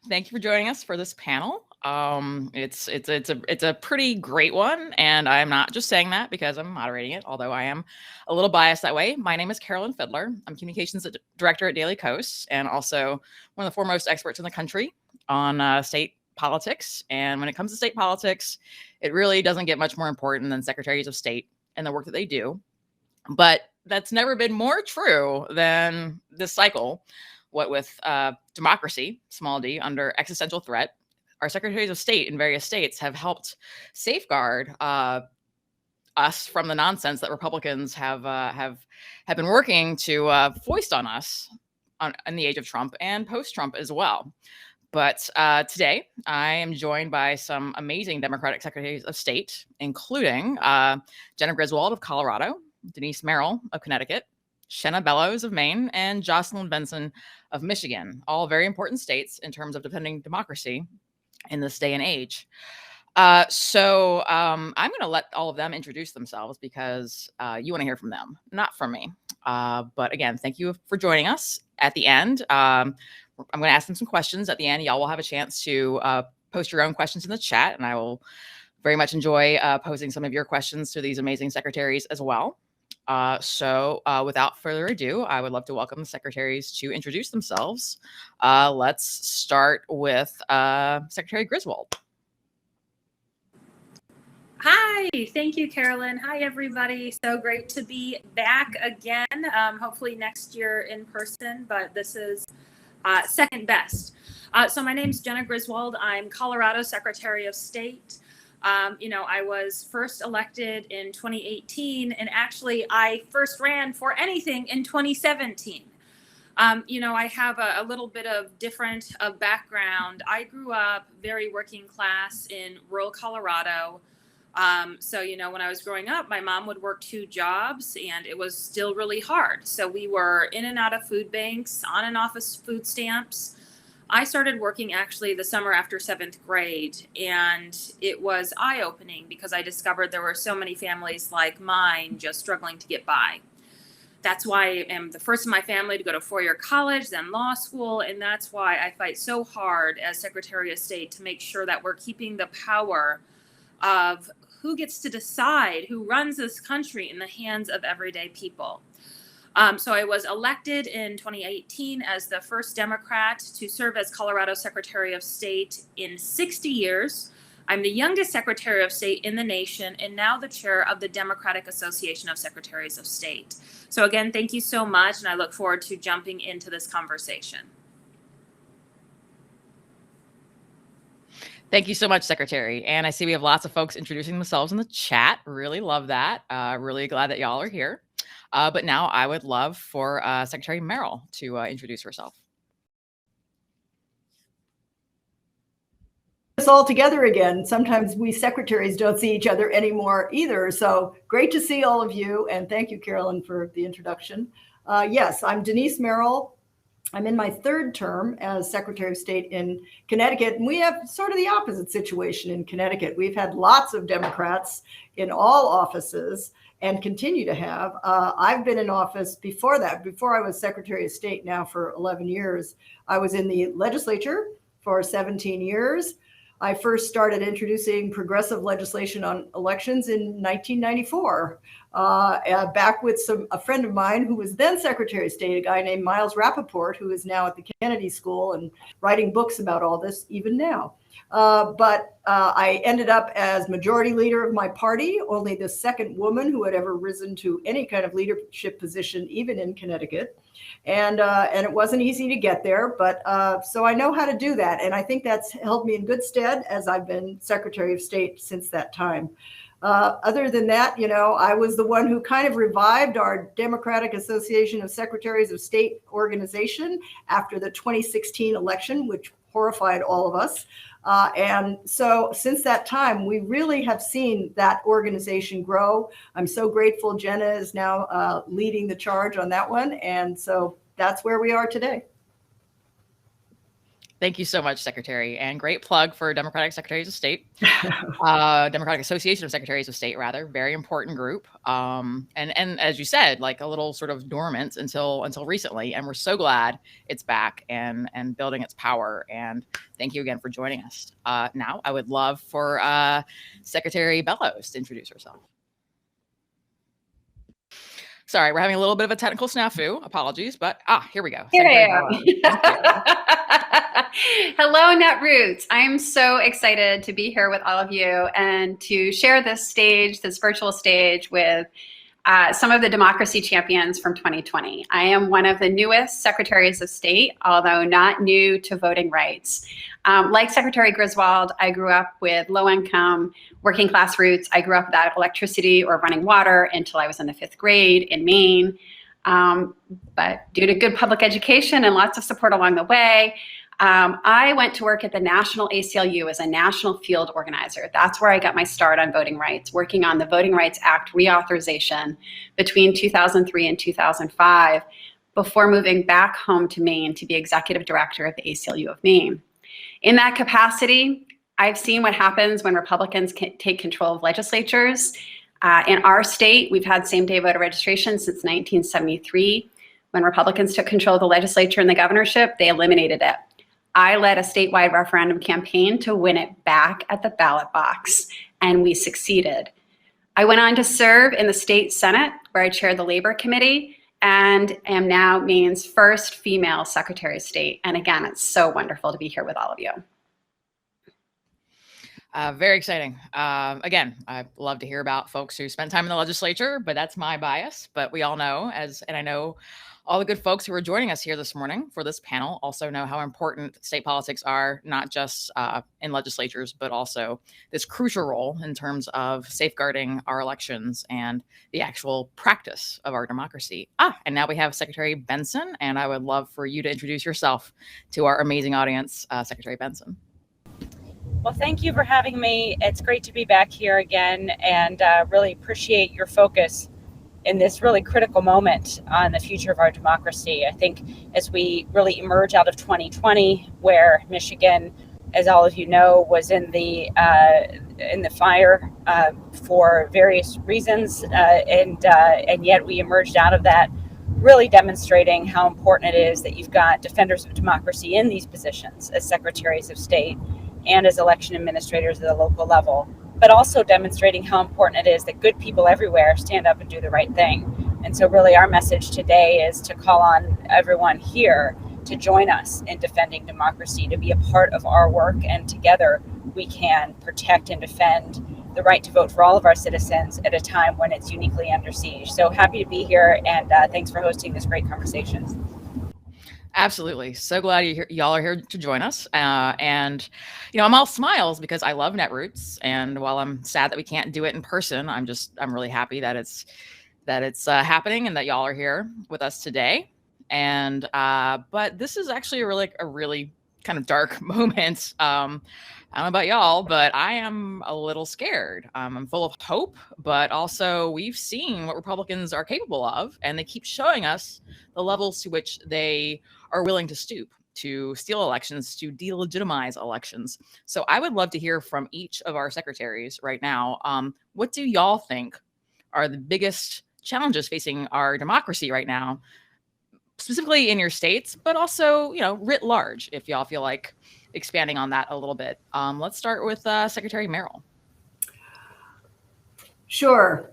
Thank you for joining us for this panel. It's a pretty great one, and I'm not just saying that because I'm moderating it, although I am a little biased that way. My name is Carolyn Fiddler. I'm communications director at Daily Kos, and also one of the foremost experts in the country on state politics. And when it comes to state politics, it really doesn't get much more important than secretaries of state and the work that they do. But that's never been more true than this cycle. What with democracy, small d, under existential threat, our secretaries of state in various states have helped safeguard us from the nonsense that Republicans have been working to foist on us in the age of Trump and post-Trump as well. But today, I am joined by some amazing Democratic secretaries of state, including Jenna Griswold of Colorado, Denise Merrill of Connecticut, Shenna Bellows of Maine, and Jocelyn Benson of Michigan, all very important states in terms of defending democracy in this day and age. So I'm going to let all of them introduce themselves because you want to hear from them, not from me. But again, thank you for joining us. At the end, I'm going to ask them some questions. At the end, y'all will have a chance to post your own questions in the chat, and I will very much enjoy posing some of your questions to these amazing secretaries as well. So without further ado, I would love to welcome the secretaries to introduce themselves. Let's start with Secretary Griswold. Hi, thank you, Carolyn. Hi, everybody. So great to be back again, hopefully next year in person, but this is second best. So my name's Jenna Griswold. I'm Colorado Secretary of State. I was first elected in 2018, and actually I first ran for anything in 2017. I have a little bit of different background. I grew up very working class in rural Colorado. So when I was growing up, my mom would work 2 jobs, and it was still really hard. So we were in and out of food banks, on and off of food stamps. I started working actually the summer after 7th grade, and it was eye-opening because I discovered there were so many families like mine just struggling to get by. That's why I am the first in my family to go to 4-year college, then law school, and that's why I fight so hard as Secretary of State to make sure that we're keeping the power of who gets to decide who runs this country in the hands of everyday people. So I was elected in 2018 as the first Democrat to serve as Colorado Secretary of State in 60 years. I'm the youngest Secretary of State in the nation and now the chair of the Democratic Association of Secretaries of State. So again, thank you so much, and I look forward to jumping into this conversation. Thank you so much, Secretary. And I see we have lots of folks introducing themselves in the chat. Really love that. Really glad that y'all are here. But now I would love for Secretary Merrill to introduce herself. Us all together again. Sometimes we secretaries don't see each other anymore either. So great to see all of you. And thank you, Carolyn, for the introduction. Yes, I'm Denise Merrill. I'm in my 3rd term as Secretary of State in Connecticut, and we have sort of the opposite situation in Connecticut. We've had lots of Democrats in all offices and continue to have. I've been in office before that, before I was Secretary of State now for 11 years. I was in the legislature for 17 years. I first started introducing progressive legislation on elections in 1994, back with a friend of mine who was then Secretary of State, a guy named Miles Rappaport, who is now at the Kennedy School and writing books about all this even now. But I ended up as majority leader of my party, only the 2nd woman who had ever risen to any kind of leadership position, even in Connecticut. And it wasn't easy to get there, but so I know how to do that. And I think that's held me in good stead as I've been Secretary of State since that time. Other than that, I was the one who kind of revived our Democratic Association of Secretaries of State organization after the 2016 election, which horrified all of us. And so since that time, we really have seen that organization grow. I'm so grateful Jenna is now leading the charge on that one. And so that's where we are today. Thank you so much, Secretary, and great plug for Democratic Secretaries of State, Democratic Association of Secretaries of State, rather, very important group. And as you said, like a little sort of dormant until recently, and we're so glad it's back and building its power. And thank you again for joining us. Now, I would love for Secretary Bellows to introduce herself. Sorry, we're having a little bit of a technical snafu. Apologies, but here we go. Here I am. Hello, Netroots. I'm so excited to be here with all of you and to share this stage, this virtual stage, with some of the democracy champions from 2020. I am one of the newest Secretaries of State, although not new to voting rights. Like Secretary Griswold, I grew up with low-income, working-class roots. I grew up without electricity or running water until I was in the 5th grade in Maine. But due to good public education and lots of support along the way, I went to work at the National ACLU as a national field organizer. That's where I got my start on voting rights, working on the Voting Rights Act reauthorization between 2003 and 2005, before moving back home to Maine to be executive director of the ACLU of Maine. In that capacity, I've seen what happens when Republicans take control of legislatures. In our state, we've had same-day voter registration since 1973. When Republicans took control of the legislature and the governorship, they eliminated it. I led a statewide referendum campaign to win it back at the ballot box, and we succeeded. I went on to serve in the state Senate, where I chaired the Labor Committee, and am now Maine's first female Secretary of State. And again, it's so wonderful to be here with all of you. Very exciting. Again, I love to hear about folks who spent time in the legislature, but that's my bias. But we all know, and I know all the good folks who are joining us here this morning for this panel also know how important state politics are, not just in legislatures, but also this crucial role in terms of safeguarding our elections and the actual practice of our democracy. And now we have Secretary Benson, and I would love for you to introduce yourself to our amazing audience, Secretary Benson. Well, thank you for having me. It's great to be back here again, and really appreciate your focus in this really critical moment on the future of our democracy. I think as we really emerge out of 2020, where Michigan, as all of you know, was in the fire for various reasons, and yet we emerged out of that, really demonstrating how important it is that you've got defenders of democracy in these positions as secretaries of state and as election administrators at the local level, but also demonstrating how important it is that good people everywhere stand up and do the right thing. And so really our message today is to call on everyone here to join us in defending democracy, to be a part of our work, and together we can protect and defend the right to vote for all of our citizens at a time when it's uniquely under siege. So happy to be here, and thanks for hosting this great conversation. Absolutely. So glad y'all are here to join us. And, I'm all smiles because I love Netroots. And while I'm sad that we can't do it in person, I'm really happy that it's happening and that y'all are here with us today. And, but this is actually a really kind of dark moment. I don't know about y'all, but I am a little scared. I'm full of hope, but also we've seen what Republicans are capable of, and they keep showing us the levels to which they are willing to stoop to steal elections, to delegitimize elections. So I would love to hear from each of our secretaries right now. What do y'all think are the biggest challenges facing our democracy right now, specifically in your states, but also, writ large, if y'all feel like expanding on that a little bit? Let's start with Secretary Merrill. Sure.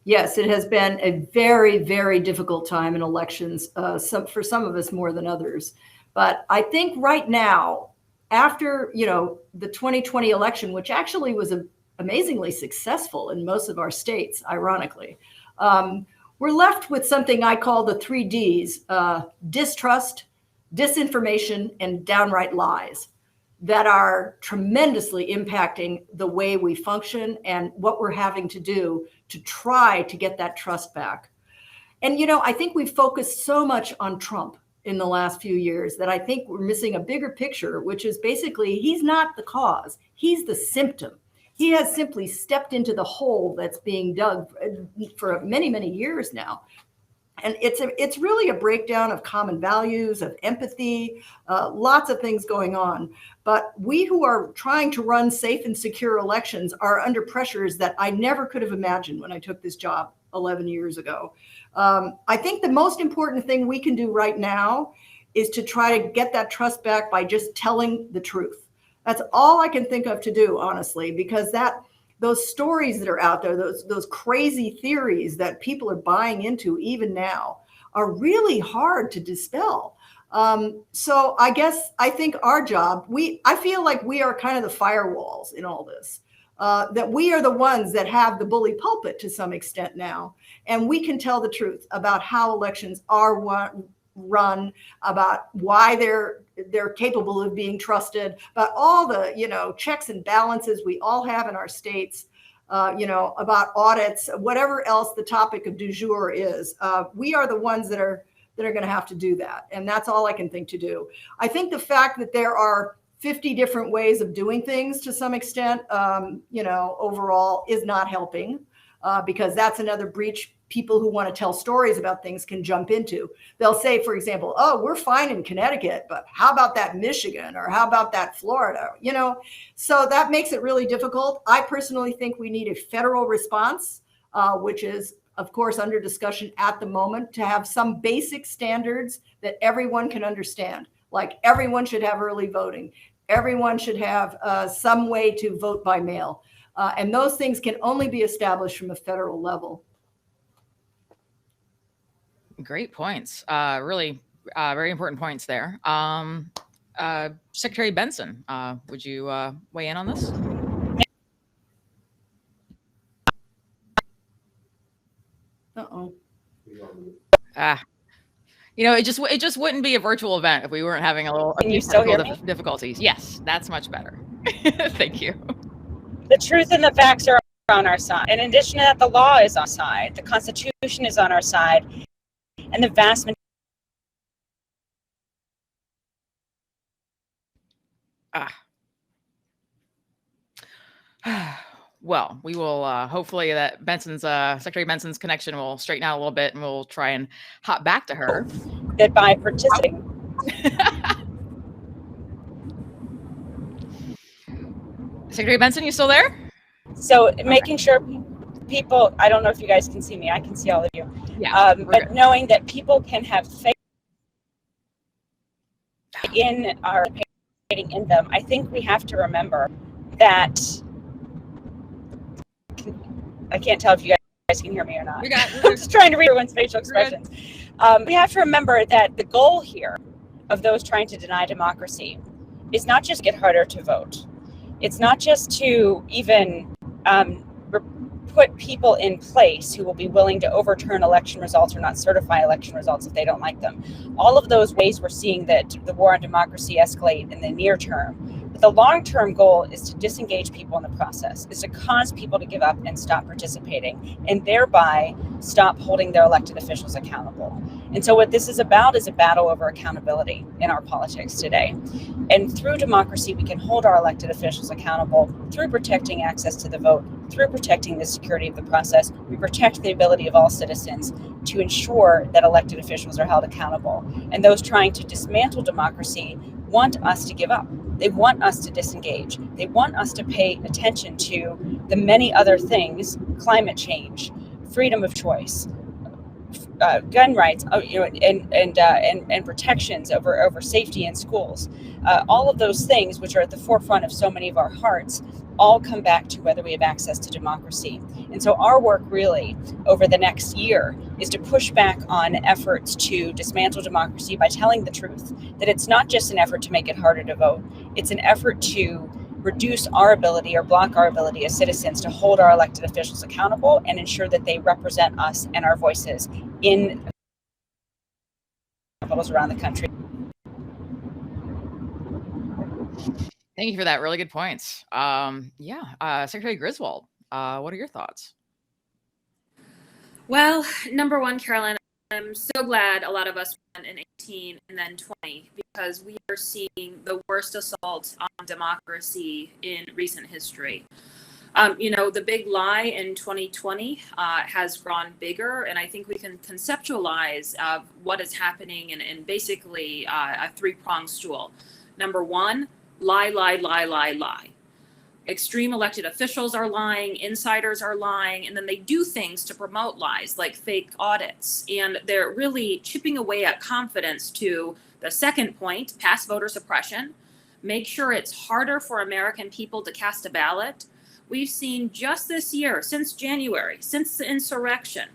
Yes, it has been a very, very difficult time in elections, for some of us more than others. But I think right now, after the 2020 election, which actually was amazingly successful in most of our states, ironically, we're left with something I call the 3 Ds: distrust, disinformation, and downright lies that are tremendously impacting the way we function and what we're having to do to try to get that trust back. And, I think we've focused so much on Trump in the last few years that I think we're missing a bigger picture, which is basically he's not the cause, he's the symptom. He has simply stepped into the hole that's being dug for many, many years now. And it's really a breakdown of common values, of empathy, lots of things going on. But we who are trying to run safe and secure elections are under pressures that I never could have imagined when I took this job 11 years ago. I think the most important thing we can do right now is to try to get that trust back by just telling the truth. That's all I can think of to do, honestly, because those stories that are out there, those crazy theories that people are buying into even now are really hard to dispel. So I think our job, I feel like we are kind of the firewalls in all this, that we are the ones that have the bully pulpit to some extent now. And we can tell the truth about how elections are run, about why they're capable of being trusted, about all the, checks and balances we all have in our states, about audits, whatever else the topic of du jour is. We are the ones that are going to have to do that. And that's all I can think to do. I think the fact that there are 50 different ways of doing things to some extent, overall is not helping, because that's another breach people who want to tell stories about things can jump into. They'll say, for example, oh, we're fine in Connecticut, but how about that Michigan, or how about that Florida? So that makes it really difficult. I personally think we need a federal response, which is, of course, under discussion at the moment, to have some basic standards that everyone can understand. Like everyone should have early voting. Everyone should have some way to vote by mail. And those things can only be established from a federal level. Great points. Really very important points there. Secretary Benson, would you weigh in on this? Uh-oh. It just wouldn't be a virtual event if we weren't having a little Can you still hear me? difficulties. Yes, that's much better. Thank you. The truth and the facts are on our side. In addition to that, the law is on our side. The Constitution is on our side. And the vast well, we will hopefully that Secretary Benson's connection will straighten out a little bit, and we'll try and hop back to her. that by participating. Secretary Benson, you still there? So making sure people, I don't know if you guys can see me, I can see all of you. Yeah, but knowing that people can have faith in our participating in them, I think we have to remember that, I can't tell if you guys can hear me or not. I'm just trying to read everyone's facial expressions. We have to remember that the goal here of those trying to deny democracy is not just get harder to vote. It's not just to even put people in place who will be willing to overturn election results or not certify election results if they don't like them. All of those ways we're seeing that the war on democracy escalate in the near term. But the long-term goal is to disengage people in the process, is to cause people to give up and stop participating, and thereby stop holding their elected officials accountable. And so what this is about is a battle over accountability in our politics today. And through democracy, we can hold our elected officials accountable through protecting access to the vote, through protecting the security of the process. We protect the ability of all citizens to ensure that elected officials are held accountable. And those trying to dismantle democracy want us to give up. They want us to disengage. They want us to pay attention to the many other things: climate change, freedom of choice, gun rights, and protections over safety in schools. All of those things, which are at the forefront of so many of our hearts, all come back to whether we have access to democracy. And so our work really over the next year is to push back on efforts to dismantle democracy by telling the truth, that it's not just an effort to make it harder to vote. It's an effort to reduce our ability or block our ability as citizens to hold our elected officials accountable and ensure that they represent us and our voices in capitals around the country. Thank you for that. Really good points. Secretary Griswold, what are your thoughts? Well, number one, Carolyn, I'm so glad a lot of us went in 18 and then 20, because we are seeing the worst assault on democracy in recent history. The big lie in 2020 has grown bigger, and I think we can conceptualize what is happening in basically a three-pronged stool. Number one, lie, lie, lie, lie, lie. Extreme elected officials are lying, insiders are lying, and then they do things to promote lies like fake audits. And they're really chipping away at confidence to the second point, pass voter suppression, make sure it's harder for American people to cast a ballot. We've seen just this year, since January, since the insurrection,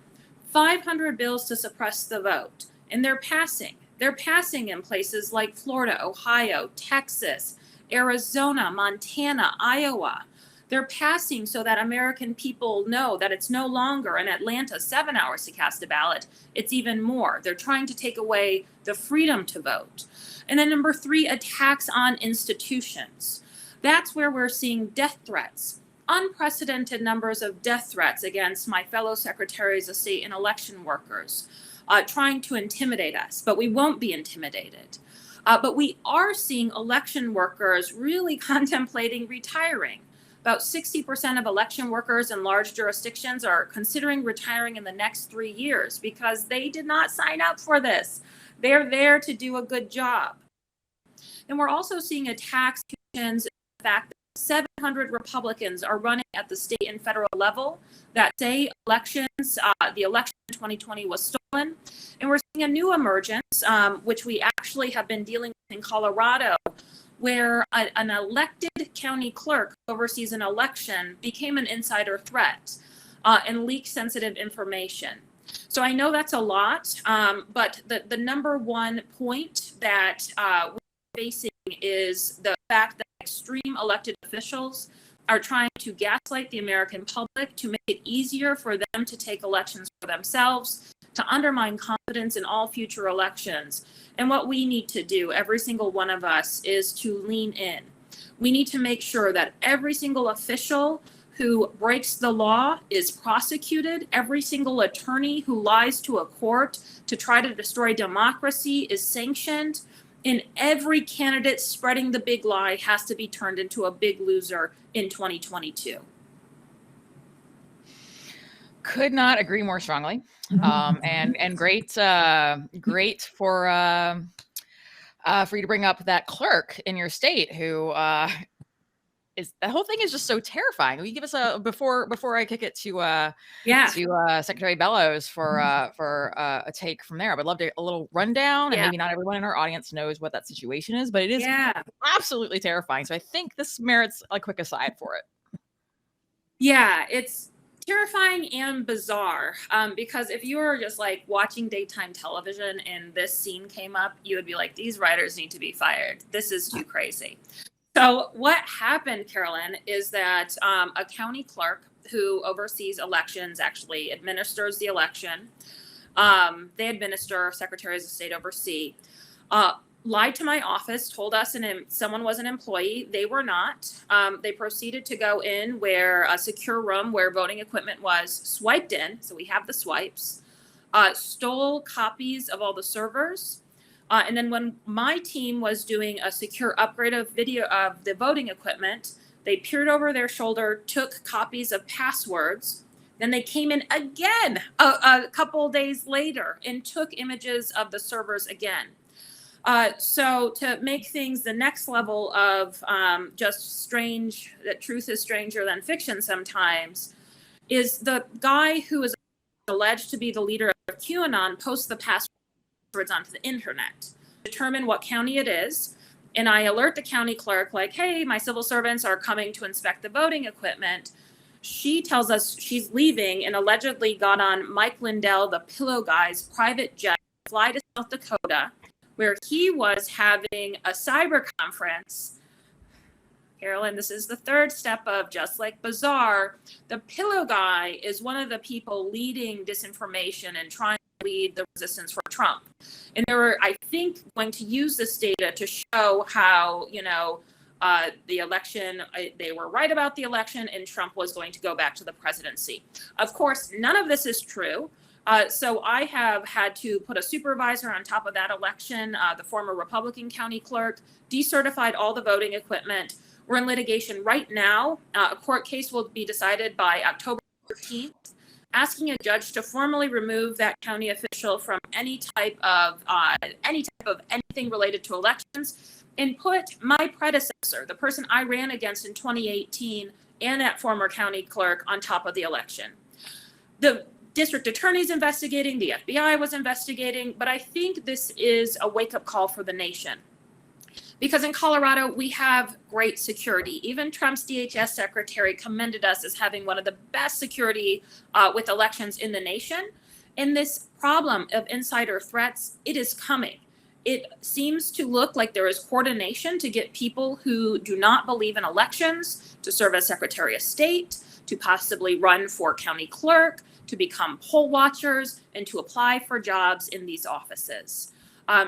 500 bills to suppress the vote, and they're passing. They're passing in places like Florida, Ohio, Texas, Arizona, Montana, Iowa. They're passing so that American people know that it's no longer in Atlanta 7 hours to cast a ballot. It's even more. They're trying to take away the freedom to vote. And then number three, attacks on institutions. That's where we're seeing death threats, unprecedented numbers of death threats against my fellow secretaries of state and election workers, trying to intimidate us, but we won't be intimidated. But we are seeing election workers really contemplating retiring. About 60% of election workers in large jurisdictions are considering retiring in the next 3 years because they did not sign up for this. They're there to do a good job. And we're also seeing attacks on the fact that 700 Republicans are running at the state and federal level that say the election in 2020 was stolen. And we're seeing a new emergence, which we actually have been dealing with in Colorado, where an elected county clerk who oversees an election became an insider threat and leaked sensitive information. So I know that's a lot, but the number one point that we're facing is the fact that extreme elected officials are trying to gaslight the American public to make it easier for them to take elections for themselves, to undermine confidence in all future elections. And what we need to do, every single one of us, is to lean in. We need to make sure that every single official who breaks the law is prosecuted. Every single attorney who lies to a court to try to destroy democracy is sanctioned. And every candidate spreading the big lie has to be turned into a big loser in 2022. Could not agree more strongly. And great for you to bring up that clerk in your state who the whole thing is just so terrifying. Will you give us before I kick it to Secretary Bellows for a take from there? I would love a little rundown, and maybe not everyone in our audience knows what that situation is, but it is absolutely terrifying. So I think this merits a quick aside for it. Yeah, it's terrifying and bizarre, because if you were just like watching daytime television and this scene came up, you would be like, these writers need to be fired. This is too crazy. So what happened, Carolyn, is that a county clerk who oversees elections, actually administers the election. They administer, secretaries of state oversee, lied to my office, told us someone was an employee. They were not. They proceeded to go in where a secure room where voting equipment was, swiped in. So we have the swipes, stole copies of all the servers. And then when my team was doing a secure upgrade of video of the voting equipment, they peered over their shoulder, took copies of passwords. Then they came in again a couple days later and took images of the servers again. So to make things the next level of just strange, that truth is stranger than fiction sometimes, is the guy who is alleged to be the leader of QAnon posts the passwords onto the internet, determine what county it is, and I alert the county clerk like, hey, my civil servants are coming to inspect the voting equipment. She tells us she's leaving and allegedly got on Mike Lindell, the Pillow Guy's private jet, to fly to South Dakota, where he was having a cyber conference. Carolyn, this is the third step of just like bizarre. The Pillow Guy is one of the people leading disinformation and trying to lead the resistance for Trump. And they were, I think, going to use this data to show how, the election, they were right about the election and Trump was going to go back to the presidency. Of course, none of this is true. So I have had to put a supervisor on top of that election. The former Republican county clerk decertified all the voting equipment. We're in litigation right now. A court case will be decided by October 13th, asking a judge to formally remove that county official from any type of anything related to elections, and put my predecessor, the person I ran against in 2018, and that former county clerk on top of the election. The district attorney's investigating, the FBI was investigating, but I think this is a wake-up call for the nation. Because in Colorado, we have great security. Even Trump's DHS secretary commended us as having one of the best security with elections in the nation. And this problem of insider threats, it is coming. It seems to look like there is coordination to get people who do not believe in elections to serve as Secretary of State, to possibly run for county clerk, to become poll watchers, and to apply for jobs in these offices.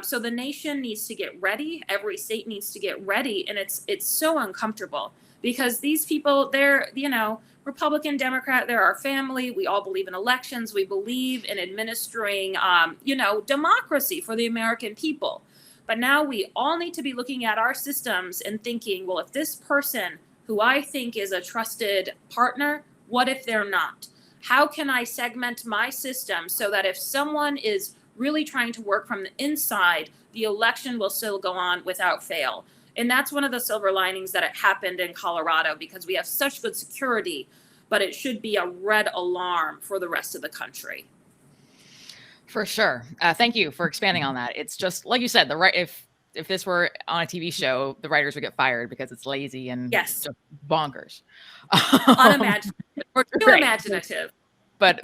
So the nation needs to get ready. Every state needs to get ready. And it's so uncomfortable because these people, they're, Republican, Democrat, they're our family. We all believe in elections. We believe in administering, democracy for the American people. But now we all need to be looking at our systems and thinking, well, if this person who I think is a trusted partner, what if they're not? How can I segment my system so that if someone is really trying to work from the inside, the election will still go on without fail? And that's one of the silver linings that it happened in Colorado, because we have such good security, but it should be a red alarm for the rest of the country. For sure. Thank you for expanding on that. It's just like you said, if this were on a TV show, the writers would get fired because it's lazy and just bonkers. Unimaginative or too imaginative. But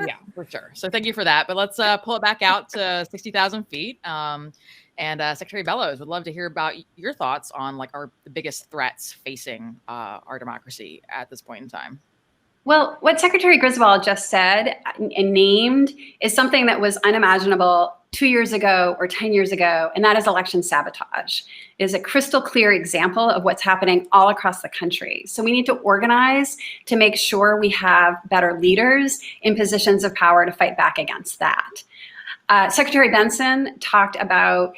yeah, for sure. So thank you for that. But let's pull it back out to 60,000 feet. And Secretary Bellows, would love to hear about your thoughts on the biggest threats facing our democracy at this point in time. Well, what Secretary Griswold just said and named is something that was unimaginable 2 years ago or 10 years ago, and that is election sabotage. It is a crystal clear example of what's happening all across the country. So we need to organize to make sure we have better leaders in positions of power to fight back against that. Secretary Benson talked about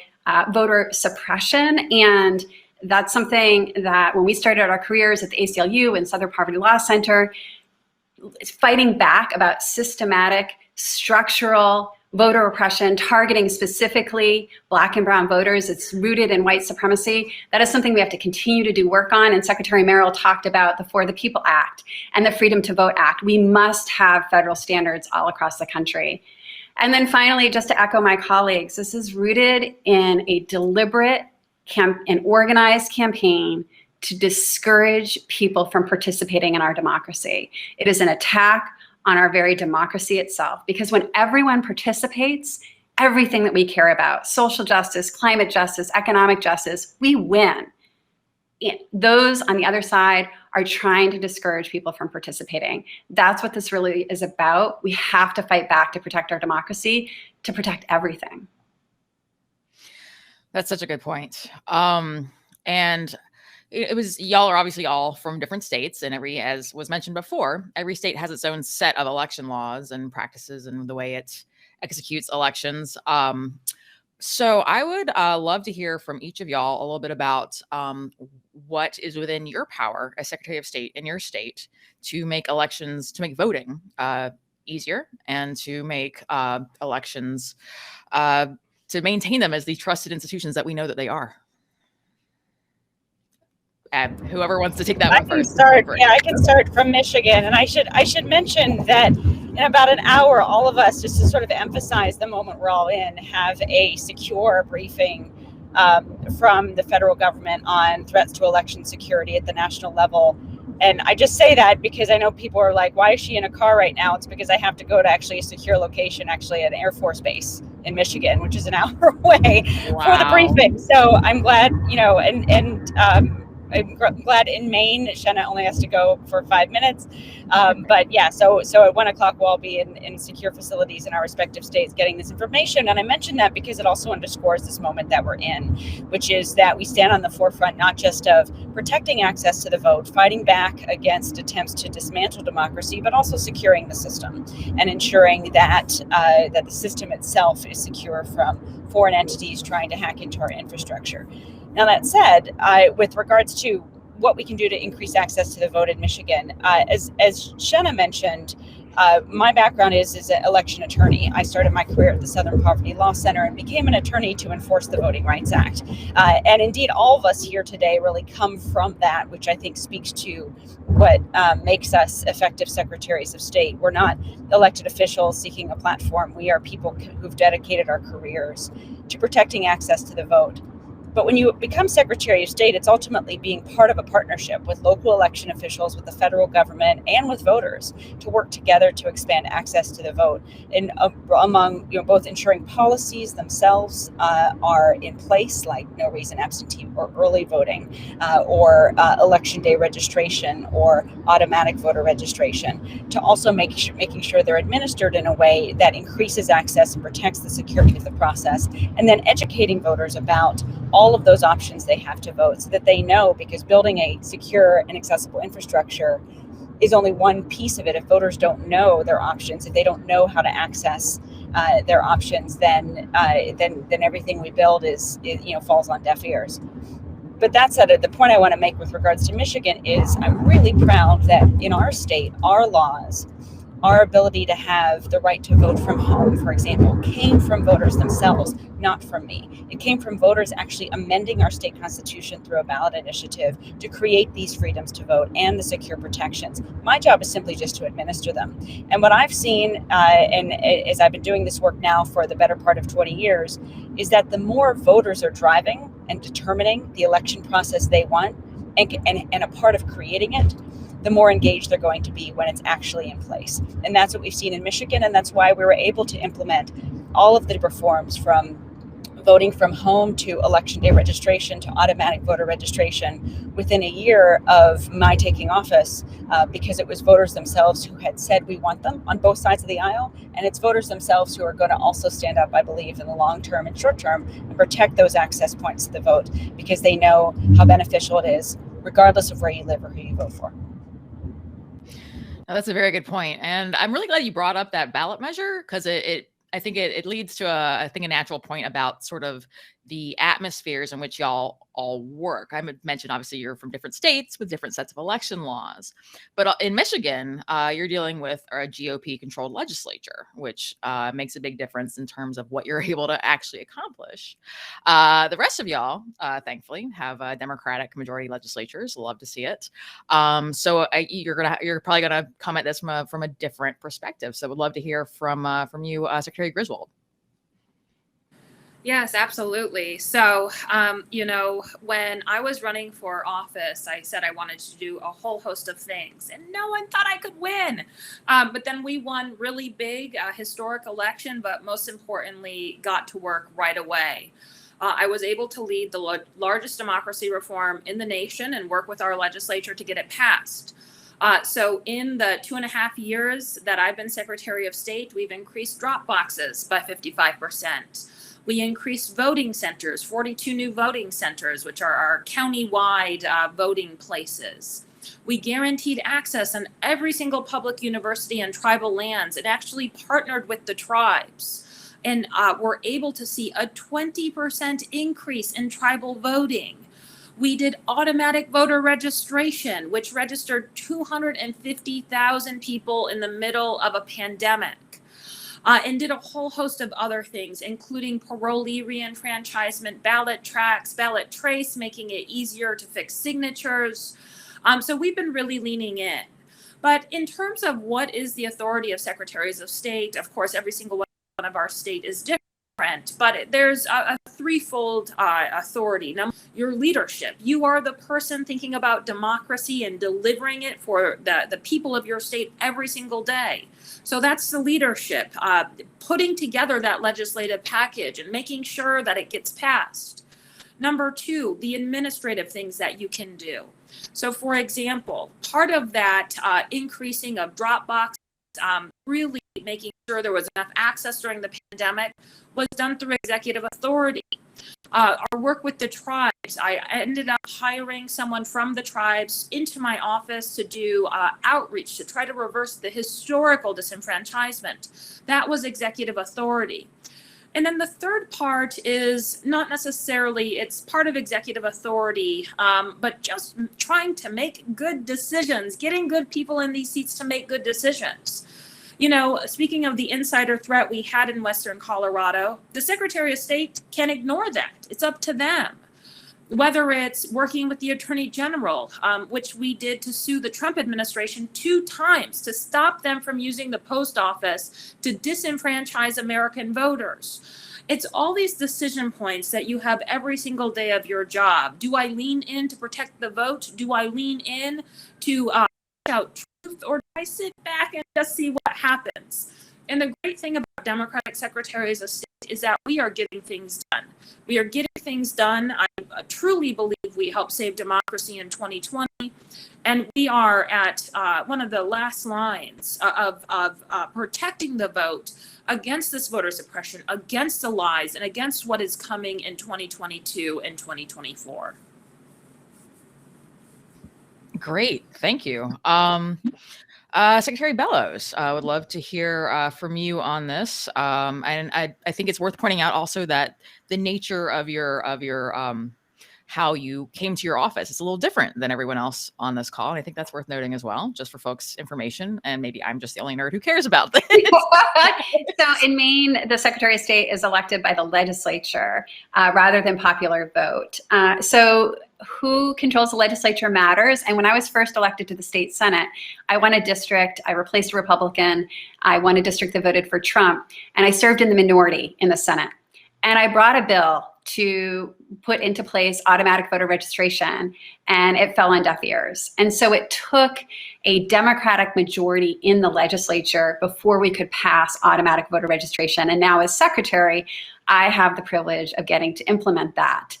voter suppression, and that's something that when we started our careers at the ACLU and Southern Poverty Law Center, fighting back about systematic, structural voter oppression, targeting specifically Black and brown voters. It's rooted in white supremacy. That is something we have to continue to do work on. And Secretary Merrill talked about the For the People Act and the Freedom to Vote Act. We must have federal standards all across the country. And then finally, just to echo my colleagues, this is rooted in a deliberate and organized campaign to discourage people from participating in our democracy. It is an attack on our very democracy itself, because when everyone participates, everything that we care about, social justice, climate justice, economic justice, we win. Those on the other side are trying to discourage people from participating. That's what this really is about. We have to fight back to protect our democracy, to protect everything. That's such a good point. And y'all are obviously all from different states, and as was mentioned before, every state has its own set of election laws and practices and the way it executes elections. So I would love to hear from each of y'all a little bit about what is within your power as Secretary of State in your state to make voting easier, and to make elections, to maintain them as the trusted institutions that we know that they are. Whoever wants to take that one first. I can start from Michigan. And I should mention that in about an hour, all of us, just to sort of emphasize the moment we're all in, have a secure briefing from the federal government on threats to election security at the national level. And I just say that because I know people are like, why is she in a car right now? It's because I have to go to actually a secure location, actually at an Air Force base in Michigan, which is an hour away for the briefing. So I'm glad, I'm glad in Maine, Shenna only has to go for 5 minutes. But yeah, so at 1 o'clock, we'll all be in secure facilities in our respective states getting this information. And I mention that because it also underscores this moment that we're in, which is that we stand on the forefront, not just of protecting access to the vote, fighting back against attempts to dismantle democracy, but also securing the system and ensuring that the system itself is secure from foreign entities trying to hack into our infrastructure. Now, that said, with regards to what we can do to increase access to the vote in Michigan, as Shenna mentioned, my background is an election attorney. I started my career at the Southern Poverty Law Center and became an attorney to enforce the Voting Rights Act. And indeed, all of us here today really come from that, which I think speaks to what makes us effective secretaries of state. We're not elected officials seeking a platform. We are people who've dedicated our careers to protecting access to the vote. But when you become Secretary of State, it's ultimately being part of a partnership with local election officials, with the federal government, and with voters to work together to expand access to the vote. And among both ensuring policies themselves are in place, like no reason absentee or early voting, or election day registration or automatic voter registration, to also making sure they're administered in a way that increases access and protects the security of the process, and then educating voters about all of those options they have to vote so that they know, because building a secure and accessible infrastructure is only one piece of it. If voters don't know their options, if they don't know how to access their options, then everything we build is falls on deaf ears. But that said, the point I want to make with regards to Michigan is I'm really proud that in our state, our laws, our ability to have the right to vote from home, for example, came from voters themselves, not from me. It came from voters actually amending our state constitution through a ballot initiative to create these freedoms to vote and the secure protections. My job is simply just to administer them. And what I've seen, and as I've been doing this work now for the better part of 20 years, is that the more voters are driving and determining the election process they want and a part of creating it, the more engaged they're going to be when it's actually in place. And that's what we've seen in Michigan, and that's why we were able to implement all of the reforms, from voting from home to election day registration to automatic voter registration, within a year of my taking office, because it was voters themselves who had said we want them on both sides of the aisle, and it's voters themselves who are going to also stand up, I believe, in the long term and short term and protect those access points to the vote, because they know how beneficial it is, regardless of where you live or who you vote for. Now, that's a very good point. And I'm really glad you brought up that ballot measure, because I think it leads to a natural point about sort of the atmospheres in which y'all all work. I mentioned, obviously, you're from different states with different sets of election laws. But in Michigan, you're dealing with a GOP-controlled legislature, which makes a big difference in terms of what you're able to actually accomplish. The rest of y'all, thankfully, have Democratic majority legislatures. Love to see it. So you're probably gonna come at this from a different perspective. So would love to hear from you, Secretary Griswold. Yes, absolutely. So, when I was running for office, I said I wanted to do a whole host of things, and no one thought I could win. But then we won really big, historic election, but most importantly, got to work right away. I was able to lead the largest democracy reform in the nation and work with our legislature to get it passed. So in the 2.5 years that I've been Secretary of State, we've increased drop boxes by 55%. We increased voting centers, 42 new voting centers, which are our county-wide voting places. We guaranteed access on every single public university and tribal lands, and actually partnered with the tribes. And we're able to see a 20% increase in tribal voting. We did automatic voter registration, which registered 250,000 people in the middle of a pandemic. And did a whole host of other things, including parolee reenfranchisement, ballot tracks, ballot trace, making it easier to fix signatures. So we've been really leaning in. But in terms of what is the authority of Secretaries of State, of course, every single one of our state is different, but there's a threefold authority. Number, your leadership. You are the person thinking about democracy and delivering it for the people of your state every single day. So that's the leadership, putting together that legislative package and making sure that it gets passed. Number two, the administrative things that you can do. So for example, part of that increasing of Dropbox, really making sure there was enough access during the pandemic, was done through executive authority. Our work with the tribes, I ended up hiring someone from the tribes into my office to do outreach to try to reverse the historical disenfranchisement. That was executive authority. And then the third part is not necessarily, it's part of executive authority, but just trying to make good decisions, getting good people in these seats to make good decisions. You know, speaking of the insider threat we had in Western Colorado, the Secretary of State can ignore that. It's up to them. Whether it's working with the Attorney General, which we did to sue the Trump administration 2 times to stop them from using the post office to disenfranchise American voters. It's all these decision points that you have every single day of your job. Do I lean in to protect the vote? Do I lean in to shout truth, or do I sit back and just see what happens? And the great thing about Democratic Secretaries of State is that we are getting things done. We are getting things done. I truly believe we helped save democracy in 2020. And we are at one of the last lines of protecting the vote against this voter suppression, against the lies, and against what is coming in 2022 and 2024. Great, thank you. Secretary Bellows, I would love to hear from you on this. And I think it's worth pointing out also that the nature of your how you came to your office is a little different than everyone else on this call. And I think that's worth noting as well, just for folks' information. And maybe I'm just the only nerd who cares about this. So in Maine, the Secretary of State is elected by the legislature rather than popular vote. So who controls the legislature matters. And when I was first elected to the state Senate, I won a district, I replaced a Republican, I won a district that voted for Trump, and I served in the minority in the Senate. And I brought a bill to put into place automatic voter registration, and it fell on deaf ears. And so it took a Democratic majority in the legislature before we could pass automatic voter registration. And now as secretary, I have the privilege of getting to implement that.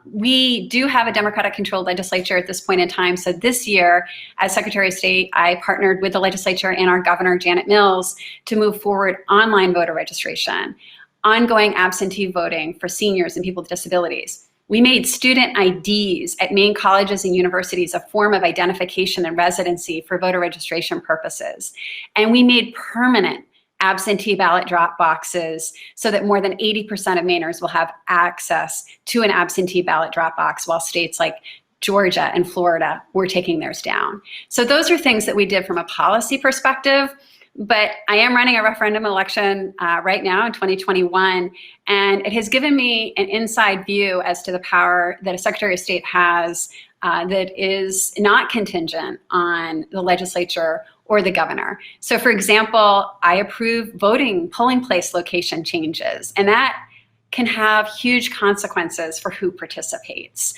We do have a Democratic-controlled legislature at this point in time. So this year, as Secretary of State, I partnered with the legislature and our governor, Janet Mills, to move forward online voter registration, ongoing absentee voting for seniors and people with disabilities. We made student IDs at Maine colleges and universities a form of identification and residency for voter registration purposes. And we made permanent absentee ballot drop boxes so that more than 80% of Mainers will have access to an absentee ballot drop box, while states like Georgia and Florida were taking theirs down. So those are things that we did from a policy perspective. But I am running a referendum election right now in 2021, and it has given me an inside view as to the power that a Secretary of State has that is not contingent on the legislature or the governor. So for example, I approve voting polling place location changes, and that can have huge consequences for who participates.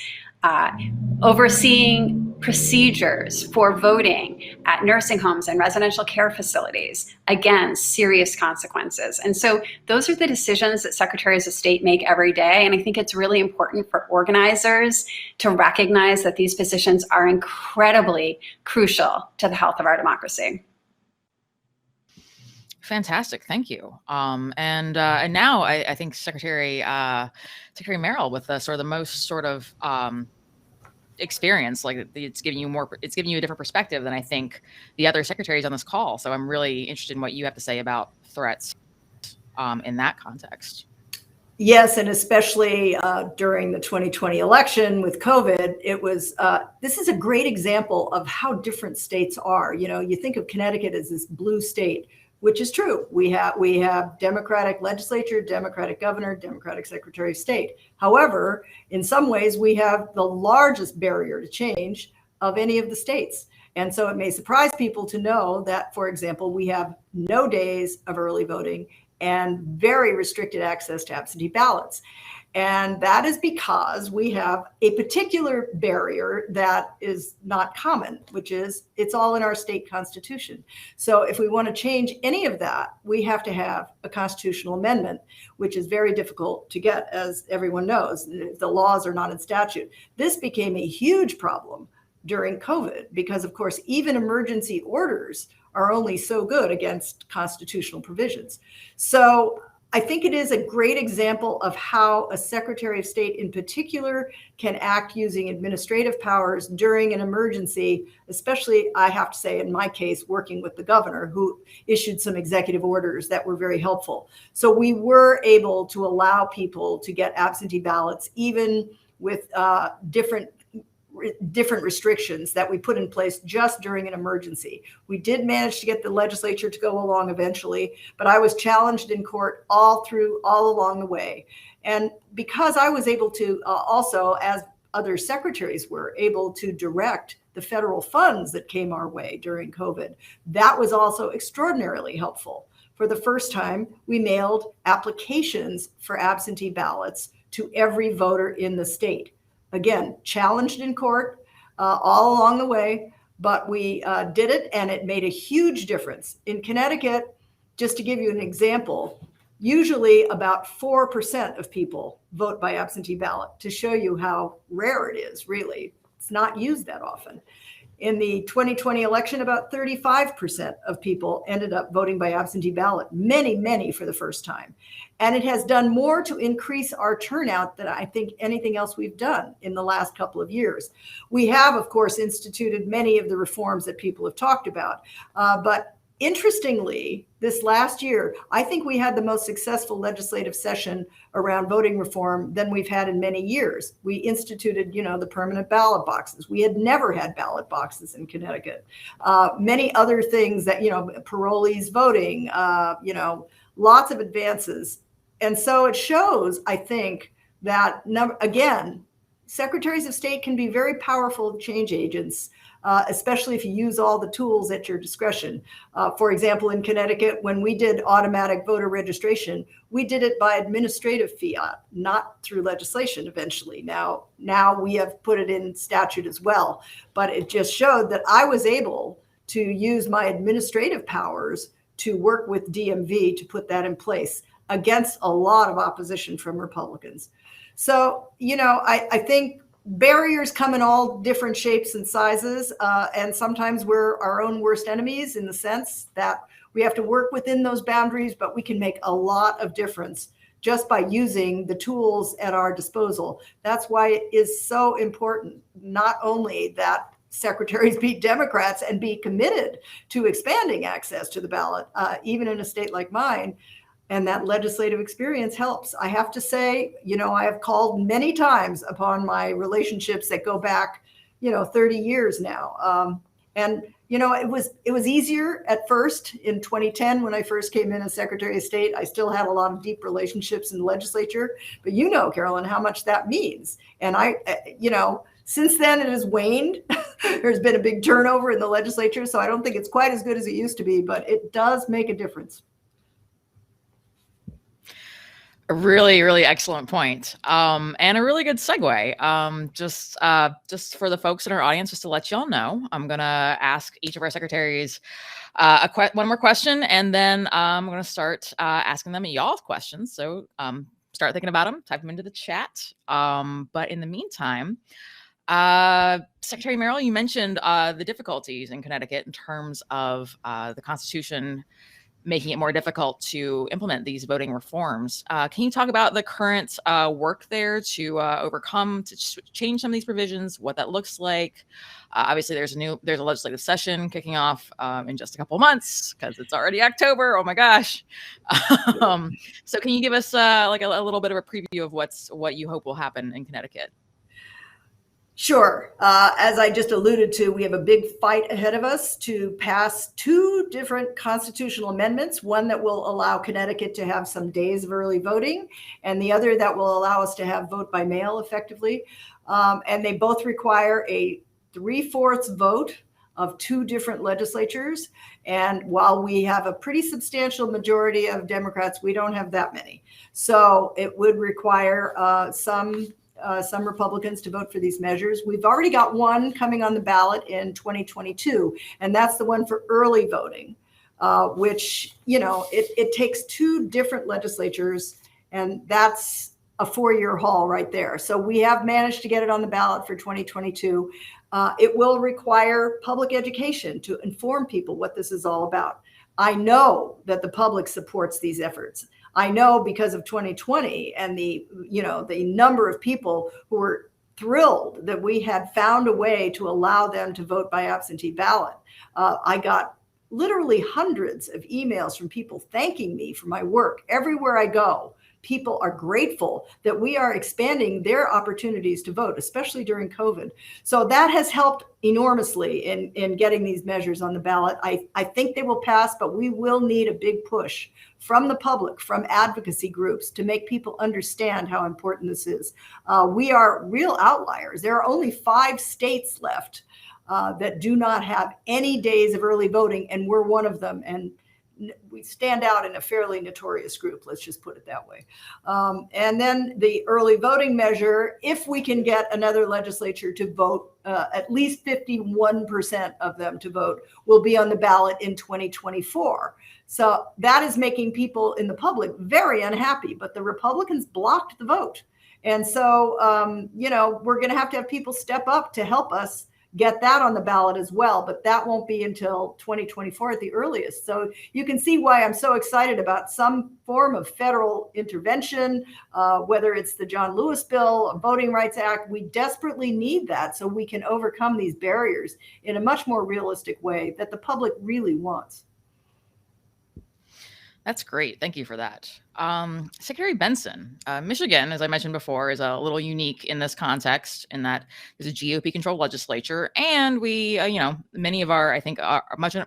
Overseeing procedures for voting at nursing homes and residential care facilities, again, serious consequences. And so those are the decisions that Secretaries of State make every day. And I think it's really important for organizers to recognize that these positions are incredibly crucial to the health of our democracy. Fantastic, thank you. And now I think Secretary Merrill, with the most experience, like it's giving you a different perspective than I think the other secretaries on this call. So I'm really interested in what you have to say about threats in that context. Yes, and especially during the 2020 election with COVID, it was, this is a great example of how different states are. You know, you think of Connecticut as this blue state, which is true. We have Democratic legislature, Democratic governor, Democratic Secretary of State. However, in some ways, we have the largest barrier to change of any of the states. And so it may surprise people to know that, for example, we have no days of early voting and very restricted access to absentee ballots. And that is because we have a particular barrier that is not common, which is it's all in our state constitution. So if we want to change any of that, we have to have a constitutional amendment, which is very difficult to get, as everyone knows. The laws are not in statute. This became a huge problem during COVID because, of course, even emergency orders are only so good against constitutional provisions. So I think it is a great example of how a Secretary of State in particular can act using administrative powers during an emergency, especially, I have to say, in my case, working with the governor, who issued some executive orders that were very helpful. So we were able to allow people to get absentee ballots, even with different restrictions that we put in place just during an emergency. We did manage to get the legislature to go along eventually, but I was challenged in court all along the way. And because I was able to also, as other secretaries were, able to direct the federal funds that came our way during COVID, that was also extraordinarily helpful. For the first time, we mailed applications for absentee ballots to every voter in the state. Again, challenged in court all along the way, but we did it, and it made a huge difference. In Connecticut, just to give you an example, usually about 4% of people vote by absentee ballot, to show you how rare it is, really. It's not used that often. In the 2020 election, about 35% of people ended up voting by absentee ballot, many for the first time. And it has done more to increase our turnout than I think anything else we've done in the last couple of years. We have, of course, instituted many of the reforms that people have talked about. But interestingly, this last year, I think we had the most successful legislative session around voting reform than we've had in many years. We instituted, the permanent ballot boxes. We had never had ballot boxes in Connecticut. Many other things that, parolees voting, lots of advances. And so it shows, I think, that, again, secretaries of state can be very powerful change agents, especially if you use all the tools at your discretion. For example, in Connecticut, when we did automatic voter registration, we did it by administrative fiat, not through legislation eventually. Now we have put it in statute as well, but it just showed that I was able to use my administrative powers to work with DMV to put that in place against a lot of opposition from Republicans. So, I think barriers come in all different shapes and sizes, and sometimes we're our own worst enemies in the sense that we have to work within those boundaries, but we can make a lot of difference just by using the tools at our disposal. That's why it is so important, not only that secretaries be Democrats and be committed to expanding access to the ballot, even in a state like mine. And that legislative experience helps. I have to say, I have called many times upon my relationships that go back, 30 years now. And, it was easier at first in 2010 when I first came in as Secretary of State. I still had a lot of deep relationships in the legislature, but Carolyn, how much that means. And since then it has waned. There's been a big turnover in the legislature, so I don't think it's quite as good as it used to be, but it does make a difference. A really excellent point, and a really good segue. Just for the folks in our audience, just to let y'all know, I'm gonna ask each of our secretaries one more question, and then I'm gonna start asking them y'all's questions. So start thinking about them, type them into the chat. But in the meantime, Secretary Merrill, you mentioned the difficulties in Connecticut in terms of the Constitution making it more difficult to implement these voting reforms. Can you talk about the current work there to change some of these provisions, what that looks like? Obviously, there's a legislative session kicking off in just a couple months because it's already October. Oh my gosh! So can you give us a little bit of a preview of what you hope will happen in Connecticut? Sure. As I just alluded to, we have a big fight ahead of us to pass two different constitutional amendments, one that will allow Connecticut to have some days of early voting, and the other that will allow us to have vote by mail effectively. And they both require a 3/4 vote of two different legislatures. And while we have a pretty substantial majority of Democrats, we don't have that many. So it would require some Republicans to vote for these measures. We've already got one coming on the ballot in 2022, and that's the one for early voting, which, it takes two different legislatures, and that's a 4-year haul right there. So we have managed to get it on the ballot for 2022. It will require public education to inform people what this is all about. I know that the public supports these efforts. I know because of 2020 and the number of people who were thrilled that we had found a way to allow them to vote by absentee ballot. I got literally hundreds of emails from people thanking me for my work. Everywhere I go, people are grateful that we are expanding their opportunities to vote, especially during COVID. So that has helped enormously in getting these measures on the ballot. I think they will pass, but we will need a big push from the public, from advocacy groups, to make people understand how important this is. We are real outliers. There are only 5 states left that do not have any days of early voting, and we're one of them. And we stand out in a fairly notorious group, let's just put it that way. And then the early voting measure, if we can get another legislature to vote, at least 51% of them to vote, will be on the ballot in 2024. So that is making people in the public very unhappy, but the Republicans blocked the vote. And so, we're going to have people step up to help us get that on the ballot as well, but that won't be until 2024 at the earliest. So you can see why I'm so excited about some form of federal intervention, whether it's the John Lewis bill, a Voting Rights Act. We desperately need that so we can overcome these barriers in a much more realistic way that the public really wants. That's great. Thank you for that. Secretary Benson, Michigan, as I mentioned before, is a little unique in this context in that there's a GOP-controlled legislature, and we, many of our, I think,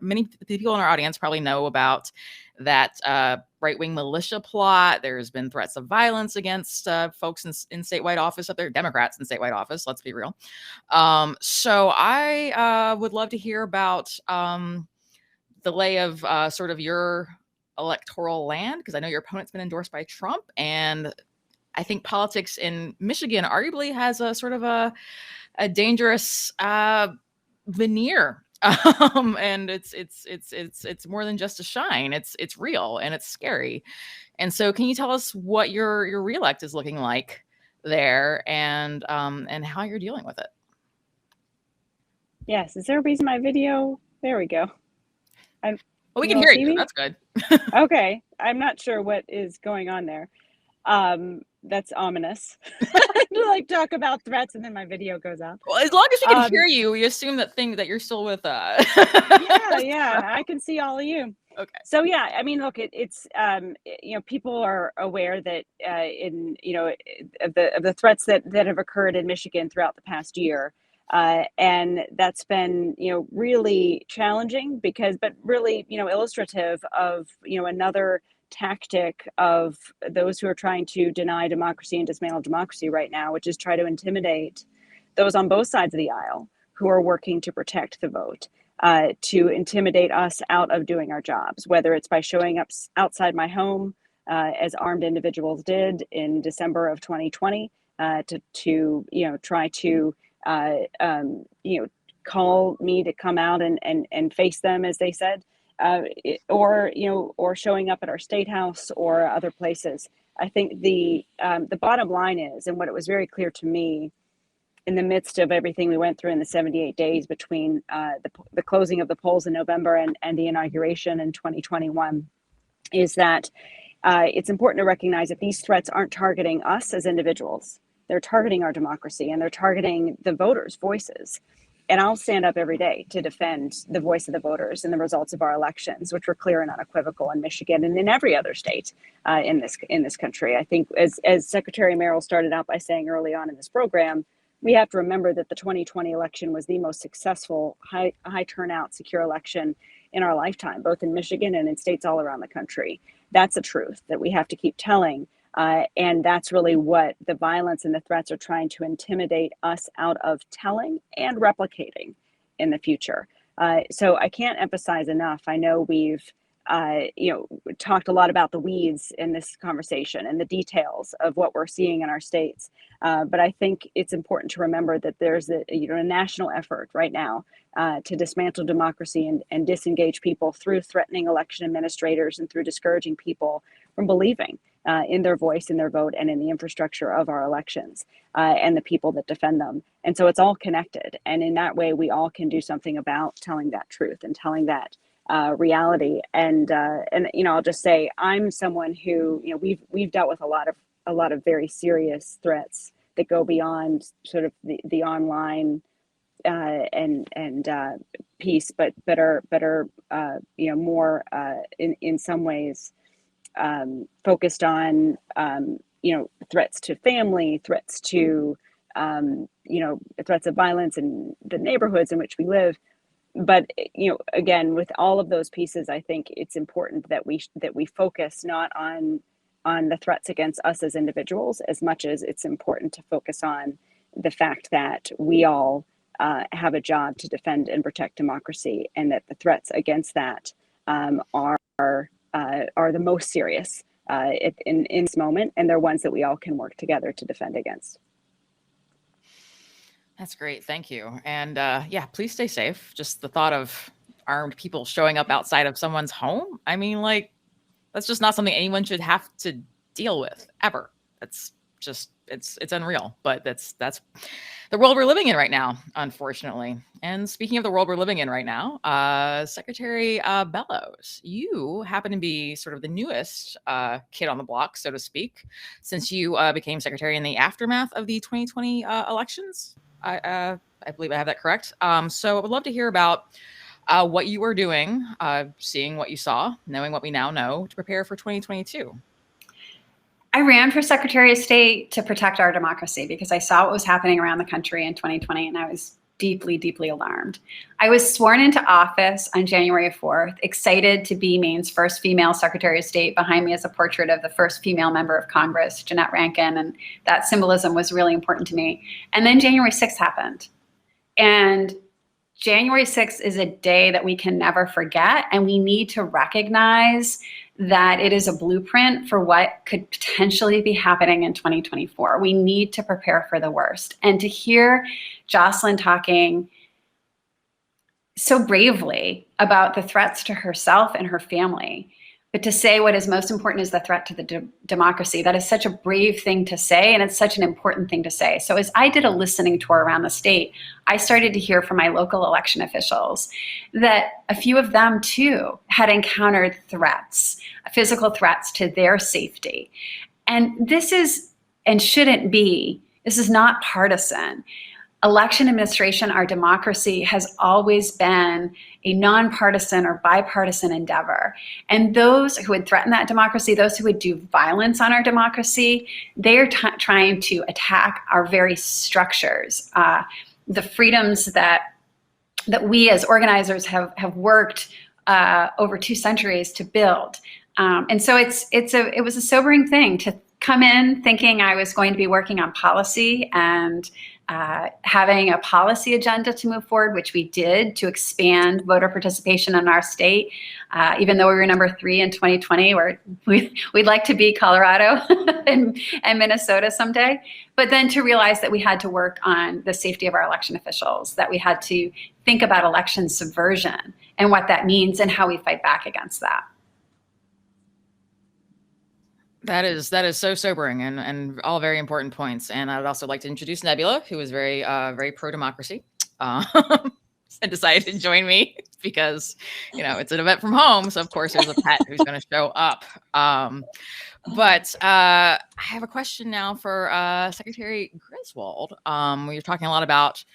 many people in our audience probably know about that right-wing militia plot. There's been threats of violence against folks in statewide office up there, Democrats in statewide office. Let's be real. So I would love to hear about the lay of sort of your electoral land, because I know your opponent's been endorsed by Trump, and I think politics in Michigan arguably has a sort of a dangerous veneer, and it's more than just a shine. It's real and it's scary. And so, can you tell us what your reelect is looking like there, and how you're dealing with it? Yes. Is there a reason my video? There we go. Well, we can hear you. That's good. Okay. I'm not sure what is going on there. That's ominous. Like talk about threats and then my video goes out. Well, as long as we can hear you, we assume that you're still with Yeah, I can see all of you. Okay. So yeah, I mean, look, it's people are aware that of the threats that have occurred in Michigan throughout the past year. And that's been, really challenging but really, illustrative of, another tactic of those who are trying to deny democracy and dismantle democracy right now, which is try to intimidate those on both sides of the aisle who are working to protect the vote, to intimidate us out of doing our jobs, whether it's by showing up outside my home, as armed individuals did in December of 2020, to try to call me to come out and face them, as they said, or showing up at our state house or other places. I think the bottom line is, and what it was very clear to me in the midst of everything we went through in the 78 days between the closing of the polls in November and the inauguration in 2021, is that it's important to recognize that these threats aren't targeting us as individuals. They're targeting our democracy, and they're targeting the voters' voices. And I'll stand up every day to defend the voice of the voters and the results of our elections, which were clear and unequivocal in Michigan and in every other state in this country. I think, as Secretary Merrill started out by saying early on in this program, we have to remember that the 2020 election was the most successful, high turnout, secure election in our lifetime, both in Michigan and in states all around the country. That's a truth that we have to keep telling. And that's really what the violence and the threats are trying to intimidate us out of telling and replicating in the future. So I can't emphasize enough. I know we've talked a lot about the weeds in this conversation and the details of what we're seeing in our states. But I think it's important to remember that there's a national effort right now to dismantle democracy and disengage people through threatening election administrators and through discouraging people from believing in their voice, in their vote, and in the infrastructure of our elections and the people that defend them. And so it's all connected. And in that way, we all can do something about telling that truth and telling that reality. And I'll just say, I'm someone who, we've dealt with a lot of very serious threats that go beyond sort of the online piece, but are more in some ways focused on threats to family, threats to threats of violence in the neighborhoods in which we live. But again, with all of those pieces, I think it's important that we focus not on the threats against us as individuals as much as it's important to focus on the fact that we all have a job to defend and protect democracy, and that the threats against that are the most serious in this moment, and they're ones that we all can work together to defend against. That's great. Thank you. And please stay safe. Just the thought of armed people showing up outside of someone's home. I mean, that's just not something anyone should have to deal with ever. That's just, it's unreal, but that's the world we're living in right now, unfortunately. And speaking of the world we're living in right now, Secretary Bellows, you happen to be sort of the newest kid on the block, so to speak, since you became secretary in the aftermath of the 2020 elections. I believe I have that correct. So I would love to hear about what you were doing, seeing what you saw, knowing what we now know to prepare for 2022. I ran for Secretary of State to protect our democracy because I saw what was happening around the country in 2020, and I was deeply, deeply alarmed. I was sworn into office on January 4th, excited to be Maine's first female Secretary of State. Behind me is a portrait of the first female member of Congress, Jeanette Rankin, and that symbolism was really important to me. And then January 6th happened. And January 6th is a day that we can never forget, and we need to recognize that it is a blueprint for what could potentially be happening in 2024. We need to prepare for the worst. And to hear Jocelyn talking so bravely about the threats to herself and her family, but to say what is most important is the threat to the democracy, that is such a brave thing to say, and it's such an important thing to say. So as I did a listening tour around the state, I started to hear from my local election officials that a few of them too had encountered threats, physical threats to their safety. And this is, and shouldn't be, this is not partisan. Election administration, our democracy, has always been a nonpartisan or bipartisan endeavor. And those who would threaten that democracy, those who would do violence on our democracy, they are trying to attack our very structures, the freedoms that we as organizers have worked over 2 centuries to build. And so it was a sobering thing to come in thinking I was going to be working on policy and having a policy agenda to move forward, which we did, to expand voter participation in our state. Even though we were number 3 in 2020, we'd like to be Colorado and Minnesota someday. But then to realize that we had to work on the safety of our election officials, that we had to think about election subversion and what that means and how we fight back against that. That is so sobering and all very important points. And I'd also like to introduce Nebula, who is very pro-democracy and decided to join me because, it's an event from home. So, of course, there's a pet who's going to show up. But I have a question now for Secretary Griswold. We're talking a lot about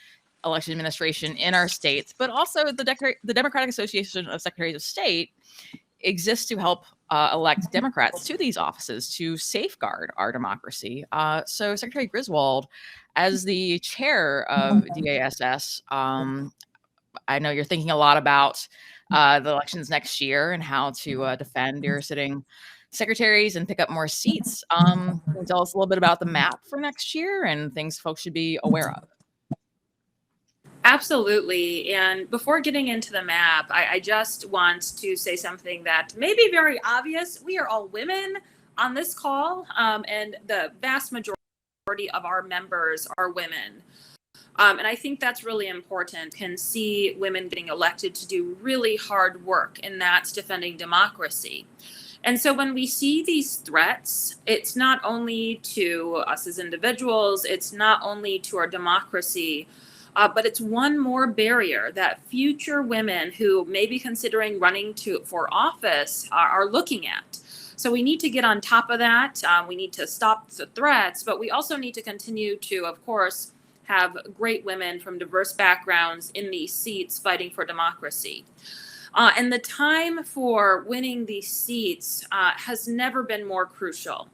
election administration in our states, but also the Democratic Association of Secretaries of State exists to help elect Democrats to these offices to safeguard our democracy. So Secretary Griswold, as the chair of DASS, I know you're thinking a lot about the elections next year and how to defend your sitting secretaries and pick up more seats. Can you tell us a little bit about the map for next year and things folks should be aware of? Absolutely. And before getting into the map, I just want to say something that may be very obvious. We are all women on this call, and the vast majority of our members are women. And I think that's really important. Can see women getting elected to do really hard work, and that's defending democracy. And so when we see these threats, it's not only to us as individuals, it's not only to our democracy, But it's one more barrier that future women who may be considering running for office are looking at. So we need to get on top of that. We need to stop the threats, but we also need to continue to, of course, have great women from diverse backgrounds in these seats fighting for democracy. And the time for winning these seats has never been more crucial.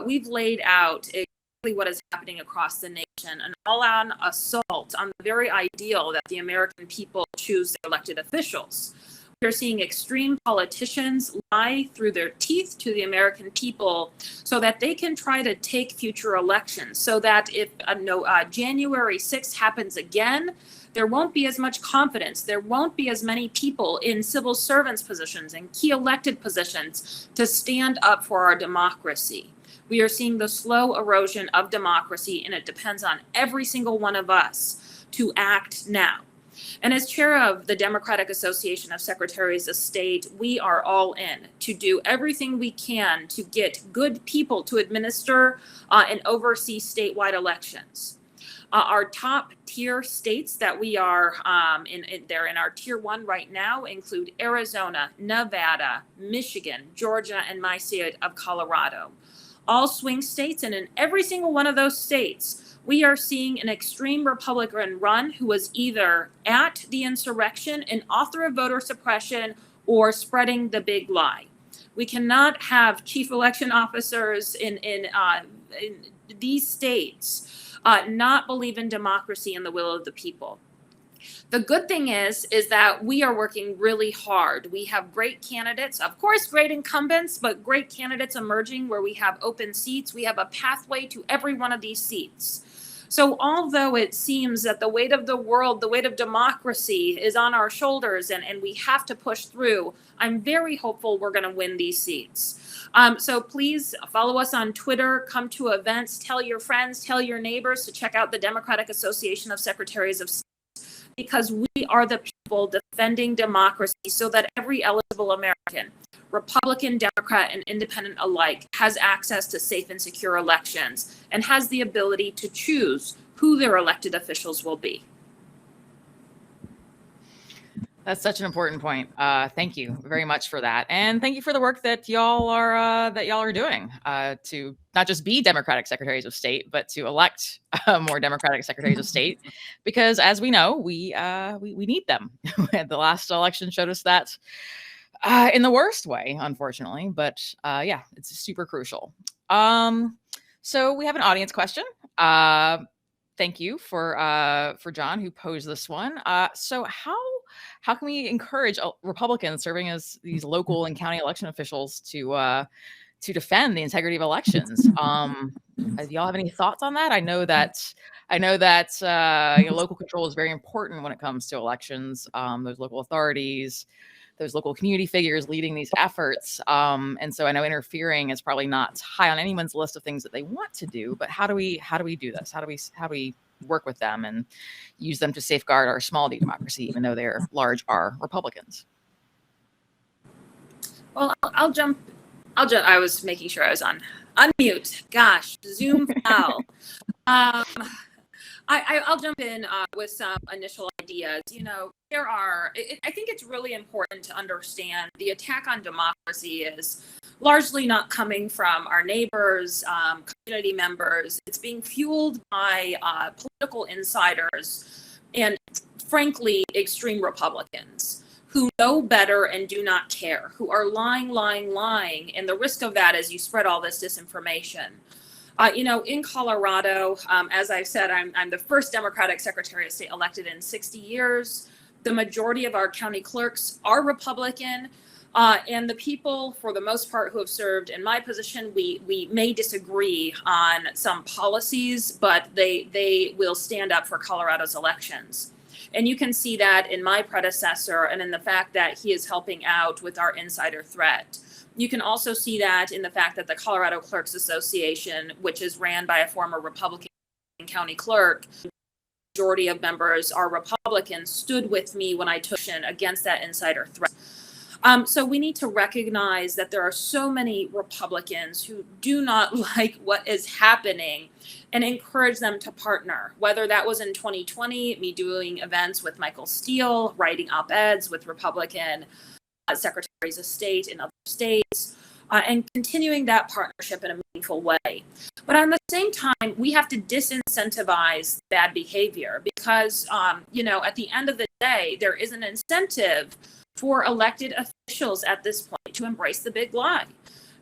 We've laid out exactly what is happening across the nation, an all-out assault on the very ideal that the American people choose their elected officials. We're seeing extreme politicians lie through their teeth to the American people so that they can try to take future elections, so that if January 6th happens again, there won't be as much confidence. There won't be as many people in civil servants positions and key elected positions to stand up for our democracy. We are seeing the slow erosion of democracy, and it depends on every single one of us to act now. And as chair of the Democratic Association of Secretaries of State, we are all in to do everything we can to get good people to administer and oversee statewide elections. Our top tier states that we are they're in our tier 1 right now include Arizona, Nevada, Michigan, Georgia, and my state of Colorado. All swing states, and in every single one of those states, we are seeing an extreme Republican run who was either at the insurrection, an author of voter suppression, or spreading the big lie. We cannot have chief election officers in these states not believe in democracy and the will of the people. The good thing is that we are working really hard. We have great candidates, of course, great incumbents, but great candidates emerging where we have open seats. We have a pathway to every one of these seats. So although it seems that the weight of the world, the weight of democracy is on our shoulders and we have to push through, I'm very hopeful we're going to win these seats. So please follow us on Twitter, come to events, tell your friends, tell your neighbors to check out the Democratic Association of Secretaries of State, because we are the people defending democracy so that every eligible American, Republican, Democrat, and Independent alike, has access to safe and secure elections and has the ability to choose who their elected officials will be. That's such an important point. Thank you very much for that, and thank you for the work that y'all are doing to not just be Democratic Secretaries of State, but to elect more Democratic Secretaries of State, because as we know, we need them. The last election showed us that in the worst way, unfortunately. But yeah, it's super crucial. So we have an audience question. Thank you for John, who posed this one. So how can we encourage Republicans serving as these local and county election officials to defend the integrity of elections? Do y'all have any thoughts on that? I know that local control is very important when it comes to elections. Those local authorities, those local community figures leading these efforts. And so I know interfering is probably not high on anyone's list of things that they want to do, but how do we do this? How do we work with them and use them to safeguard our small d democracy, even though they're large R Republicans? Well, I'll jump. I was making sure I was on unmute. Gosh, Zoom fell. I'll jump in with some initial ideas. I think it's really important to understand the attack on democracy is largely not coming from our neighbors, community members. It's being fueled by political insiders and, frankly, extreme Republicans who know better and do not care, who are lying. And the risk of that is you spread all this disinformation. In Colorado, as I've said, I'm the first Democratic Secretary of State elected in 60 years. The majority of our county clerks are Republican. And the people, for the most part, who have served in my position, we may disagree on some policies, but they will stand up for Colorado's elections. And you can see that in my predecessor and in the fact that he is helping out with our insider threat. You can also see that in the fact that the Colorado Clerks Association, which is ran by a former Republican county clerk, the majority of members are Republicans, stood with me when I took action against that insider threat. So we need to recognize that there are so many Republicans who do not like what is happening and encourage them to partner. Whether that was in 2020, me doing events with Michael Steele, writing op-eds with Republican secretaries of state in other states, and continuing that partnership in a meaningful way. But at the same time, we have to disincentivize bad behavior because, at the end of the day, there is an incentive for elected officials at this point to embrace the big lie.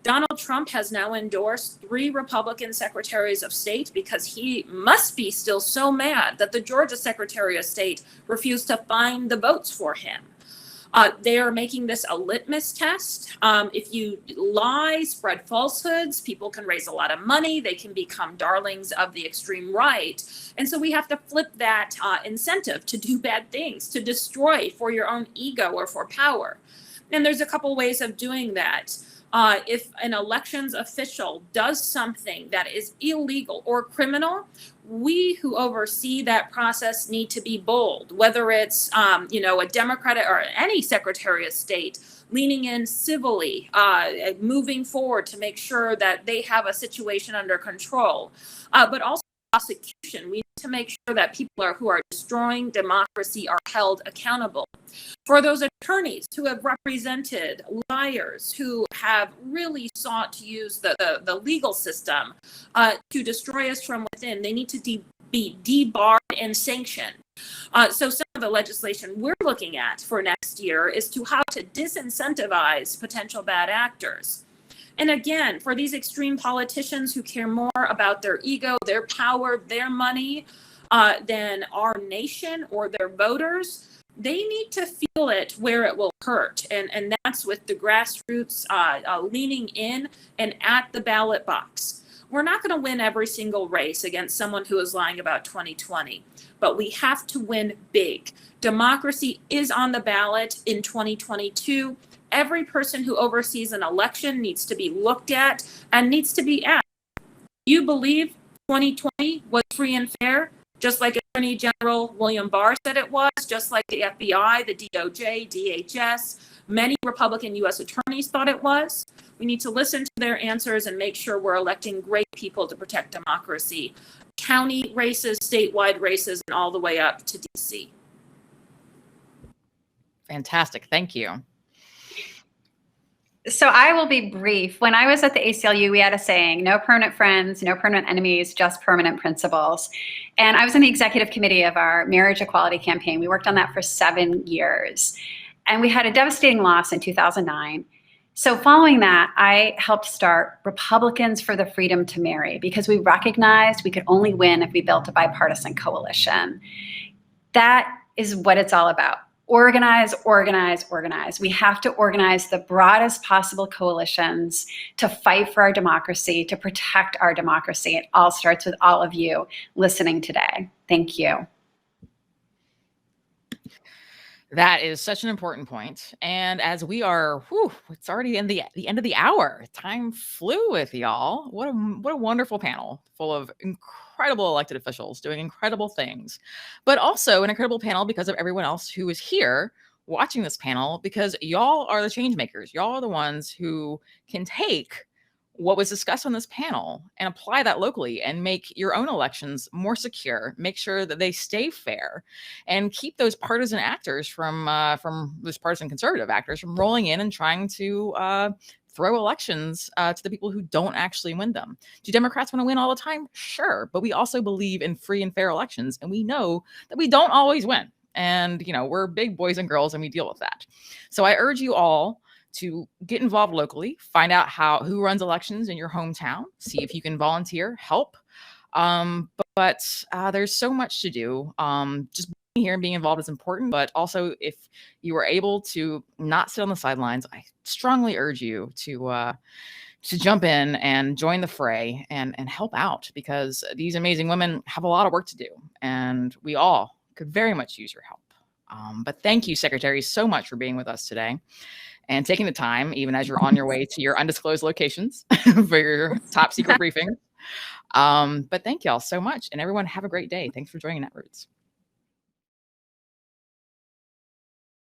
Donald Trump has now endorsed 3 Republican secretaries of state because he must be still so mad that the Georgia Secretary of State refused to find the votes for him. They are making this a litmus test. If you lie, spread falsehoods, people can raise a lot of money. They can become darlings of the extreme right. And so we have to flip that incentive to do bad things, to destroy for your own ego or for power. And there's a couple ways of doing that. If an elections official does something that is illegal or criminal, we who oversee that process need to be bold, whether it's, a Democrat or any Secretary of State leaning in civilly, moving forward to make sure that they have a situation under control, but also prosecution. We need to make sure that people who are destroying democracy are held accountable. For those attorneys who have represented liars who have really sought to use the legal system to destroy us from within, they need to be debarred and sanctioned. So some of the legislation we're looking at for next year is to how to disincentivize potential bad actors. And again, for these extreme politicians who care more about their ego, their power, their money than our nation or their voters, they need to feel it where it will hurt. And that's with the grassroots leaning in and at the ballot box. We're not going to win every single race against someone who is lying about 2020, but we have to win big. Democracy is on the ballot in 2022. Every person who oversees an election needs to be looked at and needs to be asked, you believe 2020 was free and fair, just like Attorney General William Barr said it was, just like the FBI, the DOJ, DHS, many Republican U.S. attorneys thought it was. We need to listen to their answers and make sure we're electing great people to protect democracy. County races, statewide races, and all the way up to D.C. Fantastic. Thank you. So I will be brief. When I was at the ACLU, we had a saying, no permanent friends, no permanent enemies, just permanent principles. And I was in the executive committee of our marriage equality campaign. We worked on that for 7 years. And we had a devastating loss in 2009. So following that, I helped start Republicans for the Freedom to Marry because we recognized we could only win if we built a bipartisan coalition. That is what it's all about. Organize, organize, organize. We have to organize the broadest possible coalitions to fight for our democracy, to protect our democracy. It all starts with all of you listening today. Thank you. That is such an important point. And as we are, it's already in the end of the hour. Time flew with y'all. What a wonderful panel full of incredible elected officials doing incredible things, but also an incredible panel because of everyone else who is here watching this panel, because y'all are the change makers. Y'all are the ones who can take what was discussed on this panel and apply that locally and make your own elections more secure, make sure that they stay fair, and keep those partisan actors from those partisan conservative actors from rolling in and trying to throw elections to the people who don't actually win them. Do Democrats want to win all the time? Sure. But we also believe in free and fair elections, and we know that we don't always win. And, we're big boys and girls and we deal with that. So I urge you all to get involved locally, find out who runs elections in your hometown, see if you can volunteer, help. But there's so much to do. Just being here and being involved is important, but also if you are able to not sit on the sidelines, I strongly urge you to jump in and join the fray and help out, because these amazing women have a lot of work to do and we all could very much use your help. But thank you, Secretary, so much for being with us today and taking the time, even as you're on your way to your undisclosed locations for your top secret briefing. But thank y'all so much. And everyone have a great day. Thanks for joining Netroots.